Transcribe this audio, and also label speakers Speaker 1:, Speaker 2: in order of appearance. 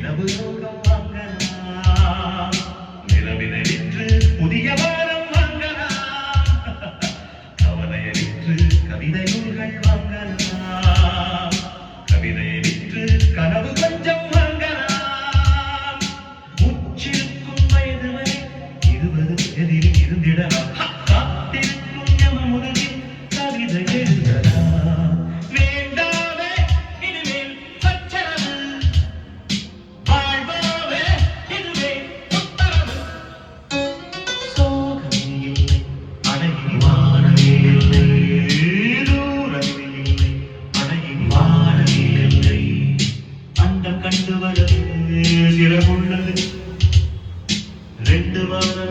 Speaker 1: இரவு யோகம் வாங்கலாம் நிலவினை விற்று புதிய வாரம் வாங்கலாம் கவலையை விற்று கவிதை நூல்கள் வாங்கலாம் கவிதையை விற்று கனவு கொஞ்சம் வாங்கலாம் உச்சிருக்கும் வயது வரை 20 வயதில் இருந்திடலாம் காத்திருக்கும் யமமுதலில் கவிதை எழுதலாம் வேண்டாமே இனிமேல் சச்சரவு வாழ்வாவே இதுவே உத்தரவு சோகமே இல்லை அழகினி வானமே இல்லை தூரமே இல்லை அழகினி வானமே இல்லை அண்டம் கண்டு வர சிறகுள்ளது 2 வாரம்